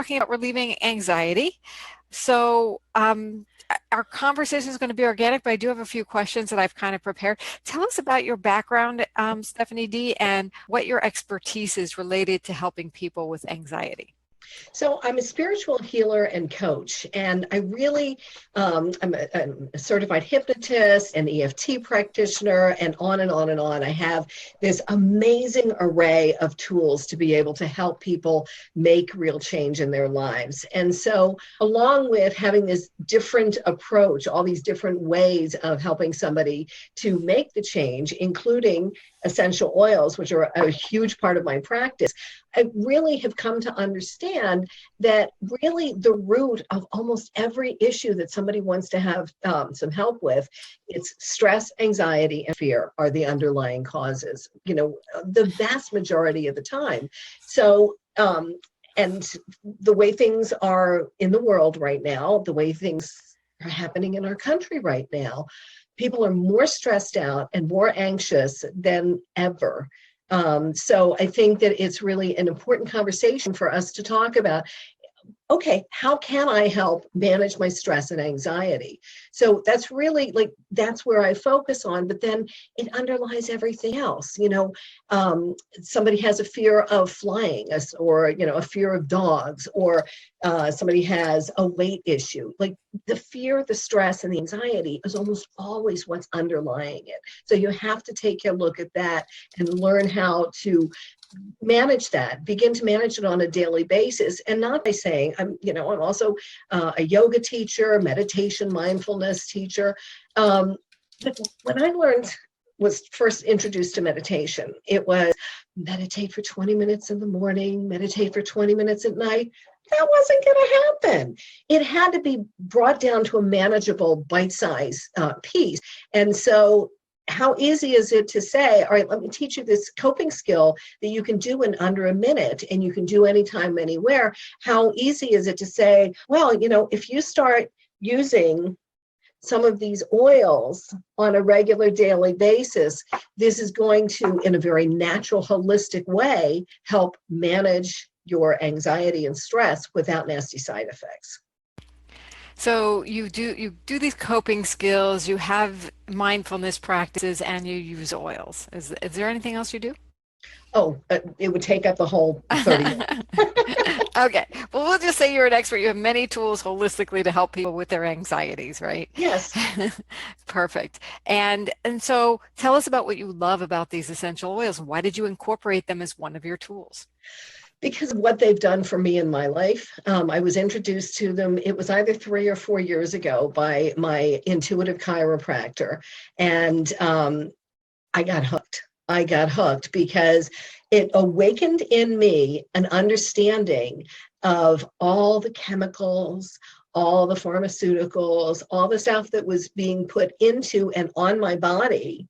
talking about relieving anxiety. So our conversation is going to be organic, but I do have a few questions that I've kind of prepared. Tell us about your background, Stephanie D, and what your expertise is related to helping people with anxiety. So I'm a spiritual healer and coach, and I really, I'm a certified hypnotist, an EFT practitioner, and on and on and on. I have this amazing array of tools to be able to help people make real change in their lives. And so, along with having this different approach, all these different ways of helping somebody to make the change, including essential oils, which are a huge part of my practice, I really have come to understand that really the root of almost every issue that somebody wants to have some help with, it's stress, anxiety, and fear are the underlying causes, the vast majority of the time. So, and the way things are in the world right now, the way things are happening in our country right now, people are more stressed out and more anxious than ever. So I think that it's really an important conversation for us to talk about. Okay, how can I help manage my stress and anxiety? So that's really that's where I focus on, but then it underlies everything else. Somebody has a fear of flying, or, a fear of dogs, or somebody has a weight issue. Like the fear, the stress, and the anxiety is almost always what's underlying it. So you have to take a look at that and learn how to manage that, begin to manage it on a daily basis, and not by saying, I'm also a yoga teacher, meditation, mindfulness teacher. But when I was first introduced to meditation, it was meditate for 20 minutes in the morning, meditate for 20 minutes at night. That wasn't going to happen. It had to be brought down to a manageable bite-size piece. And so how easy is it to say, all right, let me teach you this coping skill that you can do in under a minute and you can do anytime, anywhere? How easy is it to say, well, if you start using some of these oils on a regular daily basis, this is going to, in a very natural, holistic way, help manage your anxiety and stress without nasty side effects. So you do these coping skills, you have mindfulness practices, and you use oils. Is there anything else you do? Oh, it would take up the whole 30 minutes. Okay. Well, we'll just say you're an expert. You have many tools holistically to help people with their anxieties, right? Yes. Perfect. And so tell us about what you love about these essential oils. Why did you incorporate them as one of your tools? Because of what they've done for me in my life. I was introduced to them, it was either 3 or 4 years ago, by my intuitive chiropractor. And I got hooked. I got hooked because it awakened in me an understanding of all the chemicals, all the pharmaceuticals, all the stuff that was being put into and on my body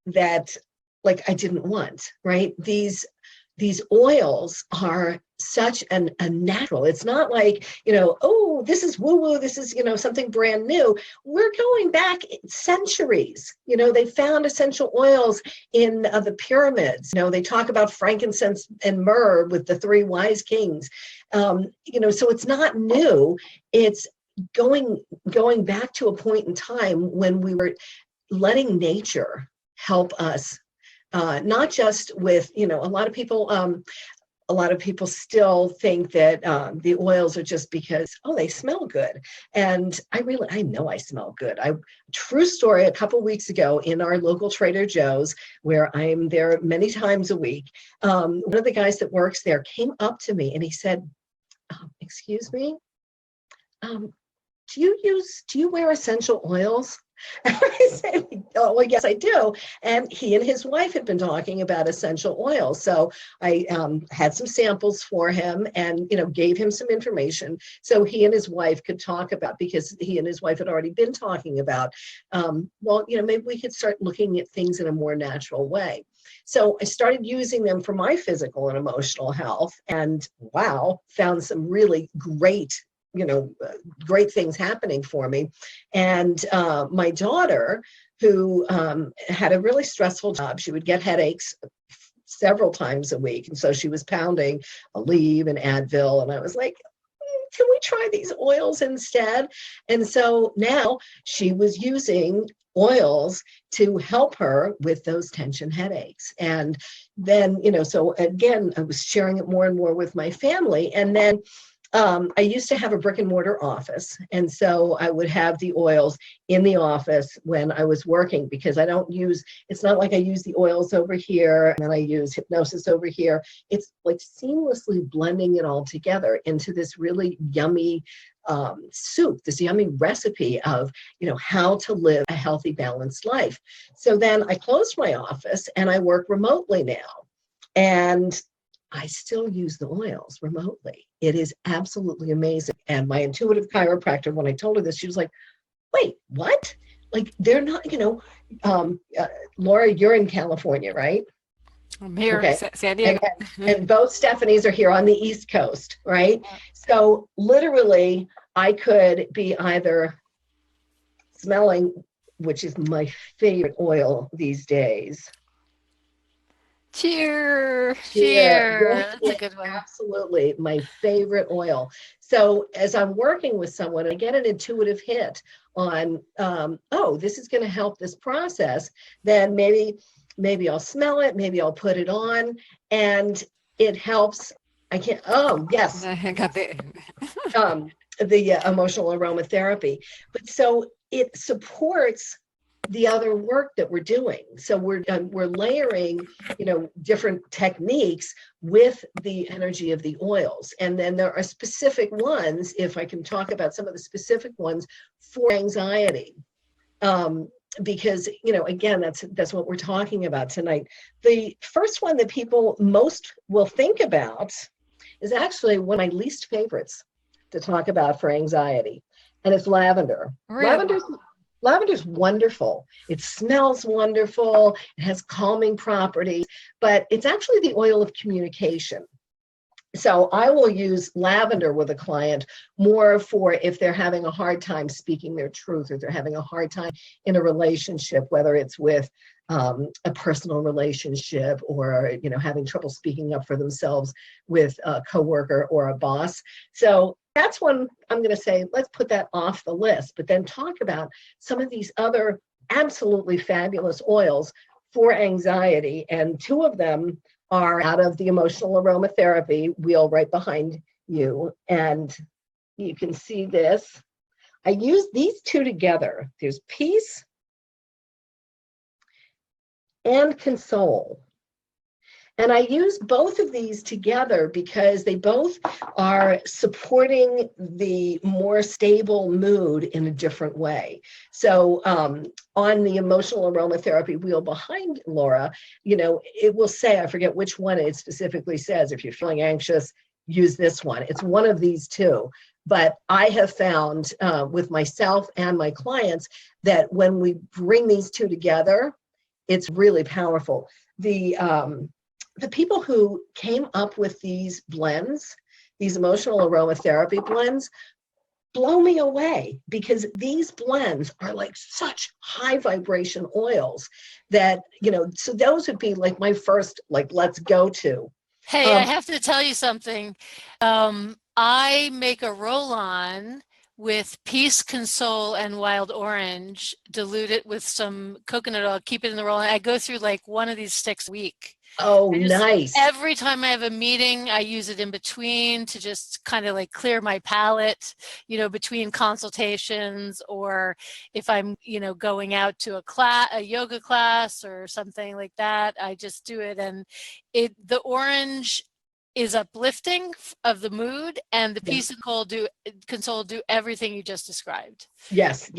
that I didn't want, right? These oils are such a natural, it's not like, oh, this is woo-woo, this is, something brand new. We're going back centuries. They found essential oils in the pyramids. They talk about frankincense and myrrh with the 3 wise kings. So it's not new. It's going back to a point in time when we were letting nature help us. Not just with, a lot of people still think that the oils are just because, oh, they smell good. And I know I smell good. True story, a couple weeks ago in our local Trader Joe's, where I'm there many times a week, one of the guys that works there came up to me and he said, excuse me, do you wear essential oils? I said, oh, well, yes, I do. And he and his wife had been talking about essential oils. So I had some samples for him and, gave him some information so he and his wife could talk about, because he and his wife had already been talking about, maybe we could start looking at things in a more natural way. So I started using them for my physical and emotional health, and wow, found some really great things happening for me. And my daughter, who had a really stressful job, she would get headaches several times a week. And so she was pounding Aleve and Advil. And I was like, can we try these oils instead? And so now she was using oils to help her with those tension headaches. And then, so again, I was sharing it more and more with my family. And then I used to have a brick and mortar office. And so I would have the oils in the office when I was working, because it's not like I use the oils over here and then I use hypnosis over here. It's like seamlessly blending it all together into this really yummy soup, this yummy recipe of, how to live a healthy, balanced life. So then I closed my office and I work remotely now. And I still use the oils remotely. It is absolutely amazing. And my intuitive chiropractor, when I told her this, she was like, wait, what? Like, they're not, Laura, you're in California, right? I'm here, Okay. San Diego. And both Stephanies are here on the East Coast, right? So literally, I could be either smelling, which is my favorite oil these days. Cheer. Yes, That's a good one. absolutely my favorite oil. So as I'm working with someone, I get an intuitive hit on, this is going to help this process. Then maybe I'll smell it, maybe I'll put it on, and it helps. I can't. Oh yes, I got the the emotional aromatherapy. But so it supports the other work that we're doing. So we're layering, different techniques with the energy of the oils. And then there are specific ones, if I can talk about some of the specific ones for anxiety. Because, again, that's what we're talking about tonight. The first one that people most will think about is actually one of my least favorites to talk about for anxiety. And it's lavender. really? Lavender's wonderful. It smells wonderful. It has calming properties, but it's actually the oil of communication. So I will use lavender with a client more for if they're having a hard time speaking their truth, or they're having a hard time in a relationship, whether it's with a personal relationship, or having trouble speaking up for themselves with a coworker or a boss. So that's one I'm going to say, let's put that off the list, but then talk about some of these other absolutely fabulous oils for anxiety. And two of them are out of the emotional aromatherapy wheel right behind you. And you can see this. I use these two together. There's Peace and Console. And I use both of these together because they both are supporting the more stable mood in a different way. So on the emotional aromatherapy wheel behind Laura, it will say, I forget which one it specifically says, if you're feeling anxious, use this one. It's one of these two. But I have found with myself and my clients that when we bring these two together, it's really powerful. The people who came up with these blends, these emotional aromatherapy blends, blow me away, because these blends are like such high vibration oils that, so those would be like my first, let's go to. Hey, I have to tell you something. I make a roll-on with Peace, Console, and Wild Orange, dilute it with some coconut oil, keep it in the roll-on. I go through like one of these sticks a week. Oh, nice. Every time I have a meeting, I use it in between to just kind of like clear my palate, between consultations, or if I'm, going out to a yoga class or something like that, I just do it. And the orange is uplifting of the mood, and the Peace and Console do everything you just described. Yes.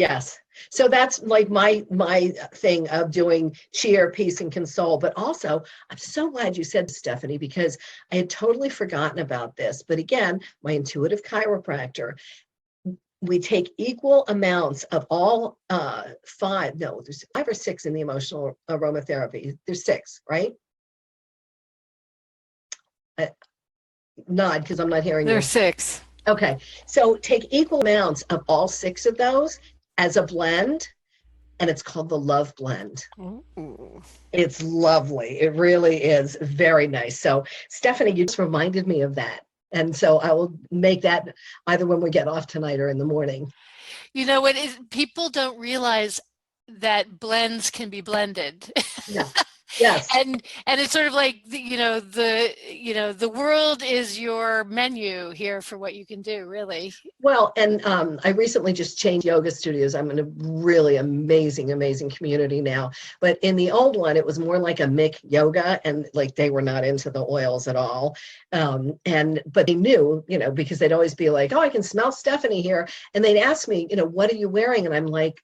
So that's like my thing of doing cheer, peace, and console. But also, I'm so glad you said, Stephanie, because I had totally forgotten about this. But again, my intuitive chiropractor, we take equal amounts of all there's 5 or 6 in the emotional aromatherapy. There's 6, right? Nod, because I'm not hearing you. There's 6. Okay, so take equal amounts of all 6 of those as a blend, and it's called the Love Blend. Ooh. It's lovely. It really is very nice. So Stephanie, you just reminded me of that. And so I will make that either when we get off tonight or in the morning. You know what is, people don't realize that blends can be blended. Yeah. Yes. And it's sort of like the world is your menu here for what you can do, really. Well, and I recently just changed yoga studios. I'm in a really amazing, amazing community now. But in the old one, it was more like a Mick yoga, and like they were not into the oils at all. But they knew, because they'd always be like, "Oh, I can smell Stephanie here," and they'd ask me, "What are you wearing?" And I'm like,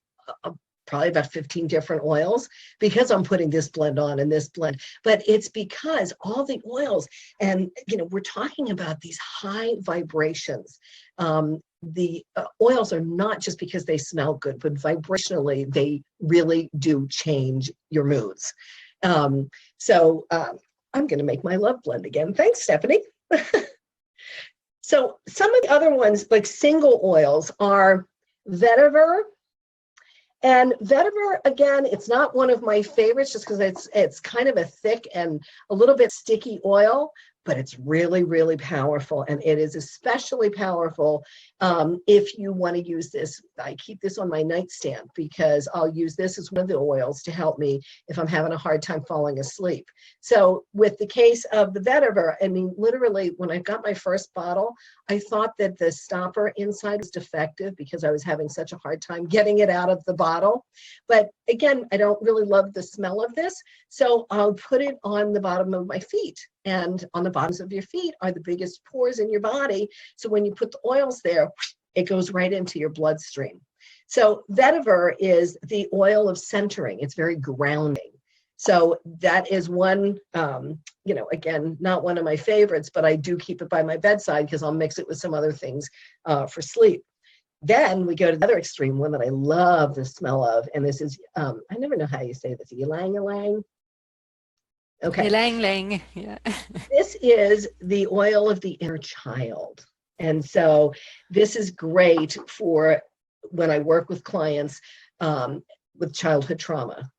probably about 15 different oils, because I'm putting this blend on and this blend. But it's because all the oils, and we're talking about these high vibrations. The oils are not just because they smell good, but vibrationally they really do change your moods. So I'm going to make my love blend again. Thanks, Stephanie. So some of the other ones, like single oils, are vetiver. And vetiver, again, it's not one of my favorites just because it's kind of a thick and a little bit sticky oil, but it's really, really powerful. And it is especially powerful if you want to use this. I keep this on my nightstand because I'll use this as one of the oils to help me if I'm having a hard time falling asleep. So with the case of the vetiver, I mean, literally, when I got my first bottle, I thought that the stopper inside was defective because I was having such a hard time getting it out of the bottle. But again, I don't really love the smell of this. So I'll put it on the bottom of my feet. And on the bottoms of your feet are the biggest pores in your body. So when you put the oils there, it goes right into your bloodstream. So vetiver is the oil of centering. It's very grounding. So that is one, again, not one of my favorites, but I do keep it by my bedside because I'll mix it with some other things for sleep. Then we go to the other extreme one that I love the smell of. And this is, I never know how you say this, ylang ylang. Okay. Ylang ylang. Yeah. This is the oil of the inner child. And so this is great for when I work with clients with childhood trauma.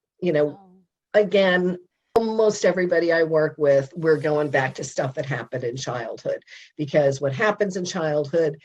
Again, almost everybody I work with, we're going back to stuff that happened in childhood, because what happens in childhood,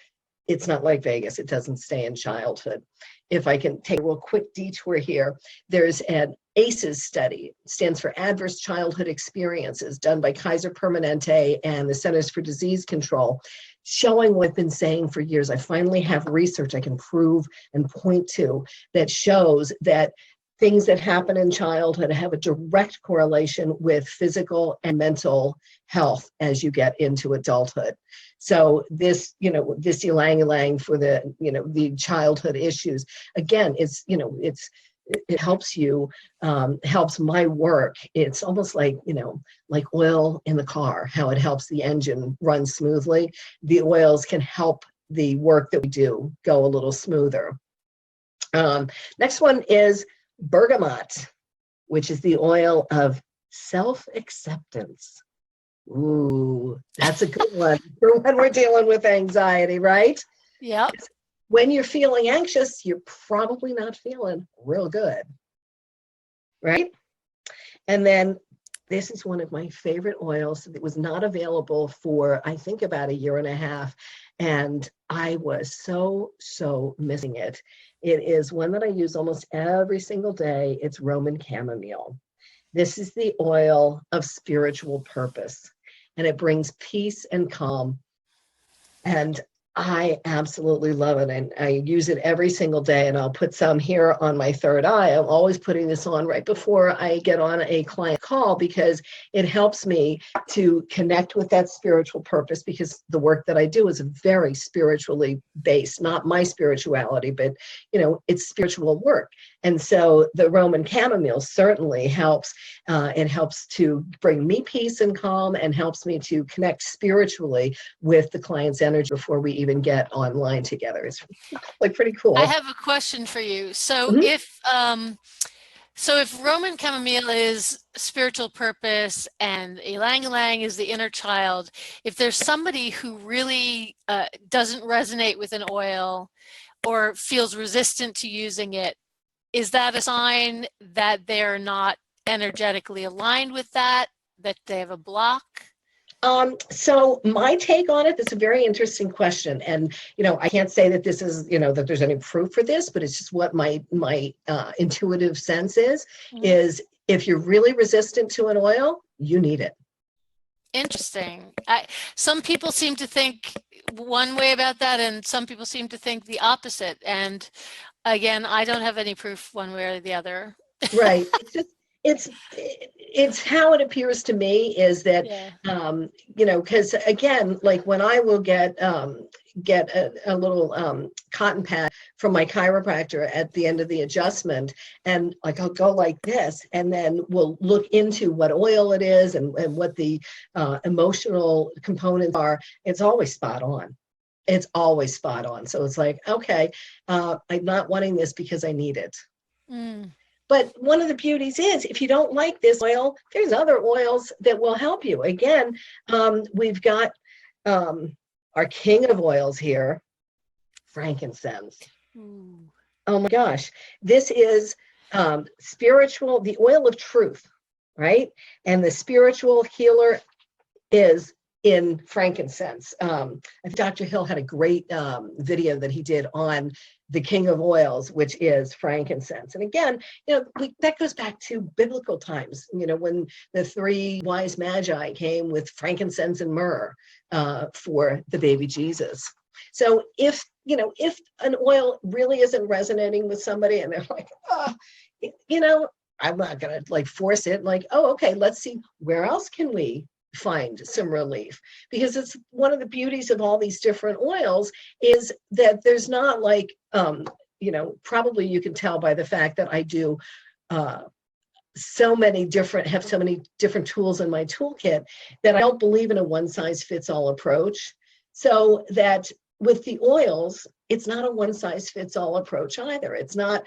it's not like Vegas. It doesn't stay in childhood. If I can take a real quick detour here, there's an ACEs study, stands for Adverse Childhood Experiences, done by Kaiser Permanente and the Centers for Disease Control, showing what I've been saying for years. I finally have research I can prove and point to that shows that things that happen in childhood have a direct correlation with physical and mental health as you get into adulthood. So this, this ylang ylang for the childhood issues, again, it helps you, helps my work. It's almost like oil in the car, how it helps the engine run smoothly. The oils can help the work that we do go a little smoother. Next one is bergamot, which is the oil of self-acceptance. Ooh, that's a good one for when we're dealing with anxiety, right? Yeah. When you're feeling anxious, you're probably not feeling real good, right? And then this is one of my favorite oils that was not available for, I think, about a year and a half. And I was so missing it. It is one that I use almost every single day. It's Roman chamomile. This is the oil of spiritual purpose, and it brings peace and calm. And I absolutely love it. And I use it every single day, and I'll put some here on my third eye. I'm always putting this on right before I get on a client call because it helps me to connect with that spiritual purpose, because the work that I do is very spiritually based, not my spirituality, but it's spiritual work. And so the Roman chamomile certainly helps. It helps to bring me peace and calm, and helps me to connect spiritually with the client's energy before we even get online together. It's like pretty cool. I have a question for you. So if Roman chamomile is spiritual purpose and ylang ylang is the inner child, if there's somebody who really doesn't resonate with an oil or feels resistant to using it, is that a sign that they're not energetically aligned with that they have a block? So my take on it, that's a very interesting question. And, I can't say that this is, that there's any proof for this, but it's just what my intuitive sense is if you're really resistant to an oil, you need it. Interesting. Some people seem to think one way about that, and some people seem to think the opposite. And again, I don't have any proof one way or the other. Right. It's how it appears to me is that, Yeah. because again, like when I will get a little cotton pad from my chiropractor at the end of the adjustment, and like I'll go like this, and then we'll look into what oil it is and what the emotional components are. It's always spot on. It's always spot on. So it's like, okay, I'm not wanting this because I need it. Mm. But one of the beauties is if you don't like this oil, there's other oils that will help you. Again, we've got our king of oils here, frankincense. Ooh. Oh my gosh. This is spiritual, the oil of truth, right? And the spiritual healer is in frankincense. Dr. Hill had a great video that he did on the king of oils, which is frankincense. And again, that goes back to biblical times, when the three wise magi came with frankincense and myrrh for the baby Jesus. So if an oil really isn't resonating with somebody and they're like, I'm not going to force it, okay, let's see, where else can we find some relief? Because it's one of the beauties of all these different oils is that there's not probably you can tell by the fact that I do have so many different tools in my toolkit that I don't believe in a one size fits all approach. So that with the oils, it's not a one size fits all approach either. It's not,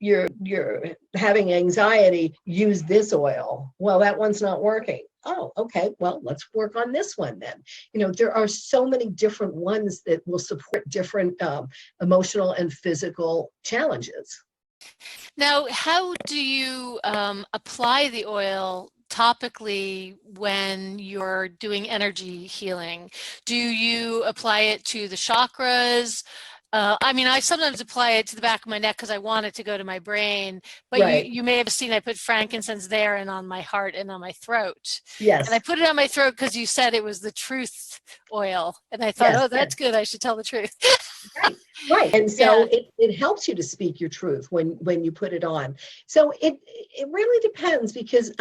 you're having anxiety, use this oil. Well, that one's not working. Oh, okay, well, let's work on this one then. There are so many different ones that will support different emotional and physical challenges. Now, how do you apply the oil topically when you're doing energy healing? Do you apply it to the chakras? I sometimes apply it to the back of my neck because I want it to go to my brain, but Right. you may have seen I put frankincense there and on my heart and on my throat. Yes. And I put it on my throat because you said it was the truth oil. And I thought, Yes, that's good. I should tell the truth. Right. And so it helps you to speak your truth when you put it on. So it really depends because,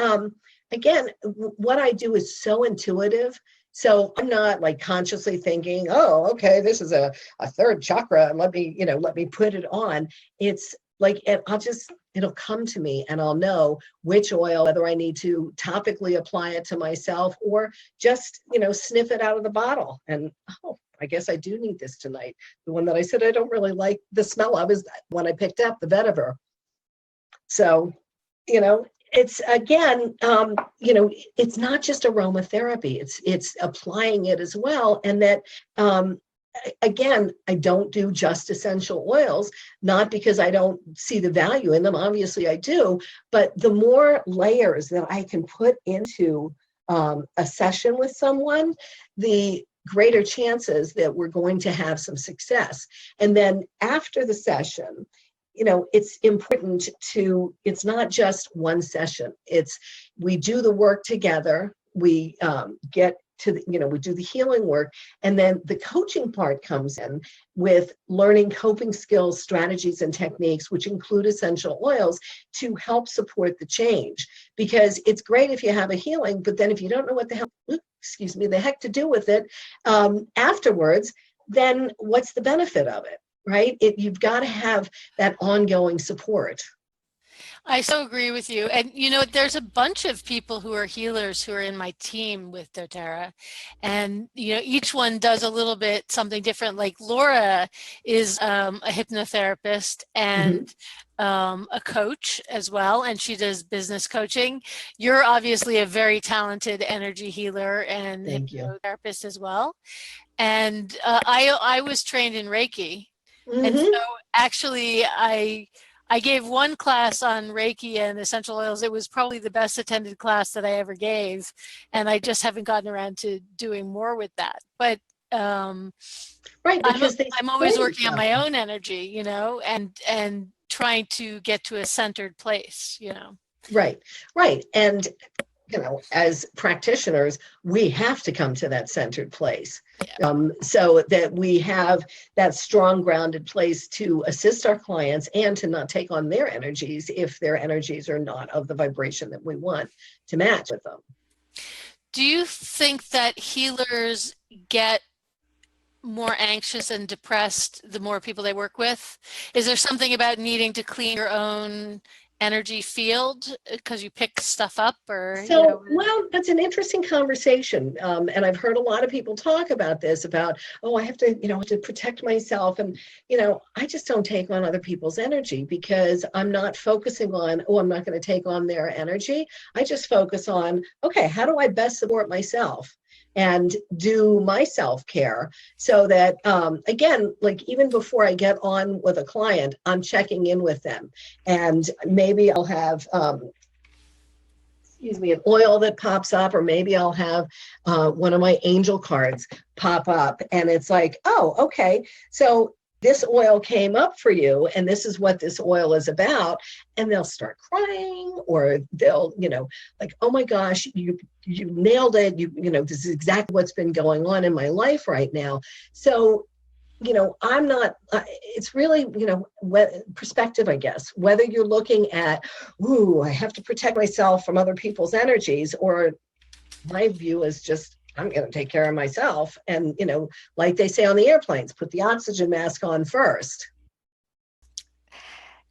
again, what I do is so intuitive. So I'm not consciously thinking, oh, okay, this is a third chakra and let me put it on. It's it'll come to me and I'll know which oil, whether I need to topically apply it to myself or just, sniff it out of the bottle. And, I guess I do need this tonight. The one that I said I don't really like the smell of is that one I picked up, the vetiver. So, it's again, it's not just aromatherapy. It's applying it as well. And that, again, I don't do just essential oils, not because I don't see the value in them. Obviously I do, but the more layers that I can put into a session with someone, the greater chances that we're going to have some success. And then after the session, it's important it's not just one session. We do the work together. We get to we do the healing work, and then the coaching part comes in with learning coping skills, strategies, and techniques, which include essential oils to help support the change. Because it's great if you have a healing, but then if you don't know what the heck to do with it afterwards, then what's the benefit of it, right? You've got to have that ongoing support. I so agree with you. And, there's a bunch of people who are healers who are in my team with doTERRA. And, each one does a little bit something different. Like Laura is a hypnotherapist and a coach as well. And she does business coaching. You're obviously a very talented energy healer and hypnotherapist as well. And I was trained in Reiki. And so actually I gave one class on Reiki and essential oils. It was probably the best attended class that I ever gave, and I just haven't gotten around to doing more with that. But Right, because I'm always working on my own energy, and trying to get to a centered place. Right, right. And as practitioners, we have to come to that centered place, so that we have that strong, grounded place to assist our clients and to not take on their energies if their energies are not of the vibration that we want to match with them. Do you think that healers get more anxious and depressed the more people they work with? Is there something about needing to clean your own energy field because you pick stuff up, or well, that's an interesting conversation, and I've heard a lot of people talk about this, about, oh, I have to to protect myself, and I just don't take on other people's energy, because I'm not focusing on, oh, I'm not going to take on their energy. I just focus on, okay, how do I best support myself and do my self-care, so that again, like, even before I get on with a client, I'm checking in with them, and maybe I'll have an oil that pops up, or maybe I'll have one of my angel cards pop up, and it's like, oh, okay, so this oil came up for you, and this is what this oil is about. And they'll start crying, or they'll, like, oh my gosh, you nailed it. This is exactly what's been going on in my life right now. So, I'm not, it's really, perspective, I guess, whether you're looking at, ooh, I have to protect myself from other people's energies, or my view is just, I'm going to take care of myself. And, like they say on the airplanes, put the oxygen mask on first.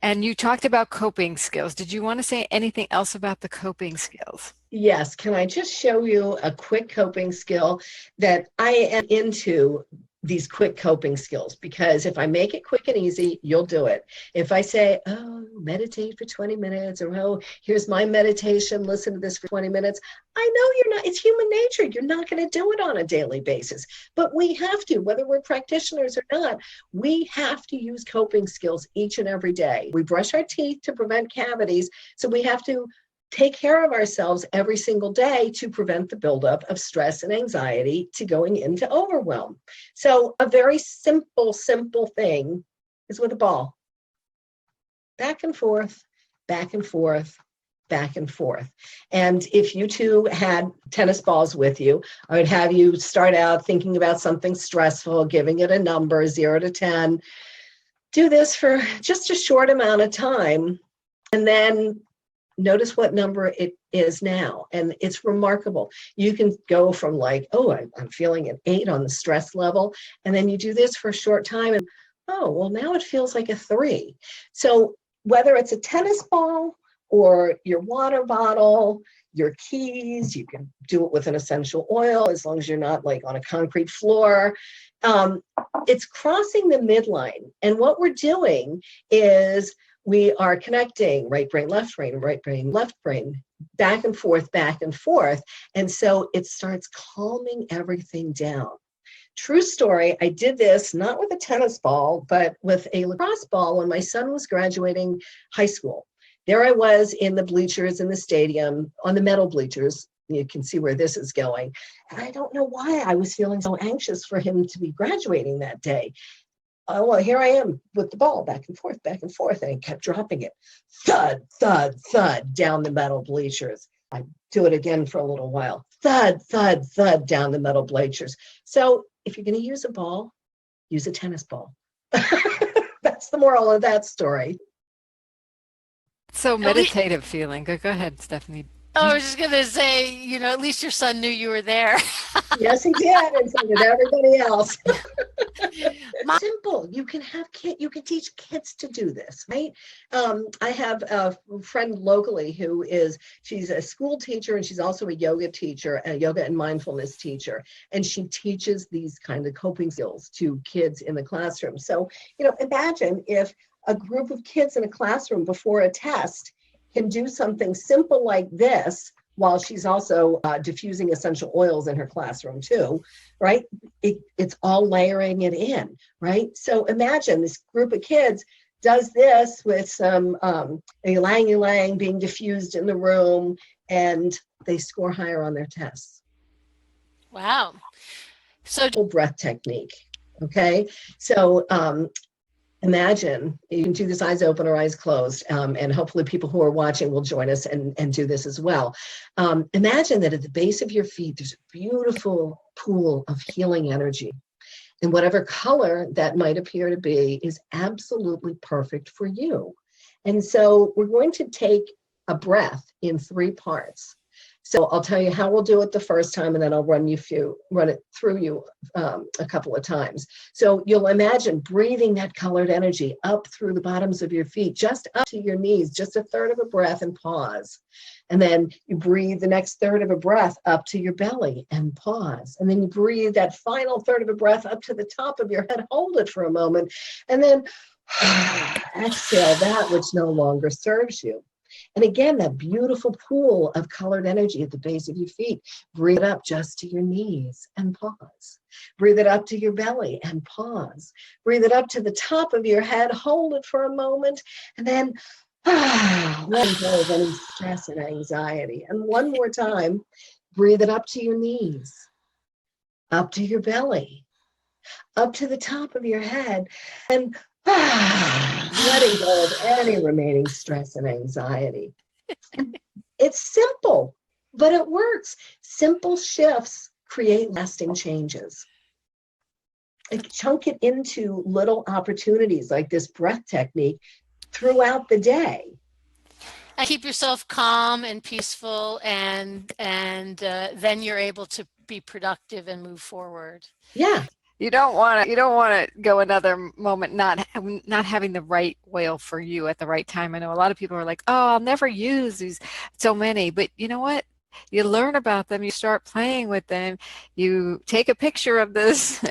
And you talked about coping skills. Did you want to say anything else about the coping skills? Yes. Can I just show you a quick coping skill that I am into? These quick coping skills, because if I make it quick and easy, you'll do it. If I say, oh, meditate for 20 minutes, or, oh, here's my meditation, listen to this for 20 minutes, I know you're not, it's human nature. You're not going to do it on a daily basis, but we have to, whether we're practitioners or not, we have to use coping skills each and every day. We brush our teeth to prevent cavities, so we have to take care of ourselves every single day to prevent the buildup of stress and anxiety to going into overwhelm. So a very simple thing is with a ball. Back and forth, back and forth, back and forth. And if you two had tennis balls with you, I would have you start out thinking about something stressful, giving it a number, 0 to 10. Do this for just a short amount of time, and then notice what number it is now. And it's remarkable. You can go from like, oh, I'm feeling an 8 on the stress level. And then you do this for a short time, and, oh, well, now it feels like a 3. So whether it's a tennis ball or your water bottle, your keys, you can do it with an essential oil, as long as you're not like on a concrete floor. It's crossing the midline. And what we're doing is, we are connecting right brain, left brain, back and forth, back and forth. And so it starts calming everything down. True story, I did this not with a tennis ball, but with a lacrosse ball when my son was graduating high school. There I was in the bleachers in the stadium, on the metal bleachers. You can see where this is going. And I don't know why I was feeling so anxious for him to be graduating that day. Oh, well, here I am with the ball, back and forth, and I kept dropping it. Thud, thud, thud, down the metal bleachers. I do it again for a little while. Thud, thud, thud, down the metal bleachers. So if you're going to use a ball, use a tennis ball. That's the moral of that story. So meditative feeling. Go ahead, Stephanie. Oh, I was just going to say, at least your son knew you were there. Yes, he did, and so did everybody else. Simple. You can teach kids to do this, right? I have a friend locally she's a school teacher, and she's also a yoga teacher, a yoga and mindfulness teacher, and she teaches these kind of coping skills to kids in the classroom. So, imagine if a group of kids in a classroom before a test can do something simple like this, while she's also diffusing essential oils in her classroom too, right? It's all layering it in, right? So imagine this group of kids does this with some ylang ylang being diffused in the room, and they score higher on their tests. Wow. So Full breath technique. Okay, so imagine you can do this eyes open or eyes closed, and hopefully people who are watching will join us and do this as well. Imagine that at the base of your feet, there's a beautiful pool of healing energy. And whatever color that might appear to be is absolutely perfect for you. And so we're going to take a breath in 3 parts. So I'll tell you how we'll do it the first time, and then I'll run it through you a couple of times. So you'll imagine breathing that colored energy up through the bottoms of your feet, just up to your knees, just a third of a breath, and pause. And then you breathe the next third of a breath up to your belly and pause. And then you breathe that final third of a breath up to the top of your head, hold it for a moment, and then exhale that which no longer serves you. And again, that beautiful pool of colored energy at the base of your feet. Breathe it up just to your knees and pause. Breathe it up to your belly and pause. Breathe it up to the top of your head, hold it for a moment, and then let go of any stress and anxiety. And one more time, breathe it up to your knees, up to your belly, up to the top of your head, and letting go of any remaining stress and anxiety. It's simple, but it works. Simple shifts create lasting changes. Like, chunk it into little opportunities like this breath technique throughout the day. and keep yourself calm and peaceful, and then you're able to be productive and move forward. Yeah. You don't want to go another moment not having the right oil for you at the right time. I know a lot of people are like, oh, I'll never use these so many, but you know what? You learn about them, you start playing with them, you take a picture of this,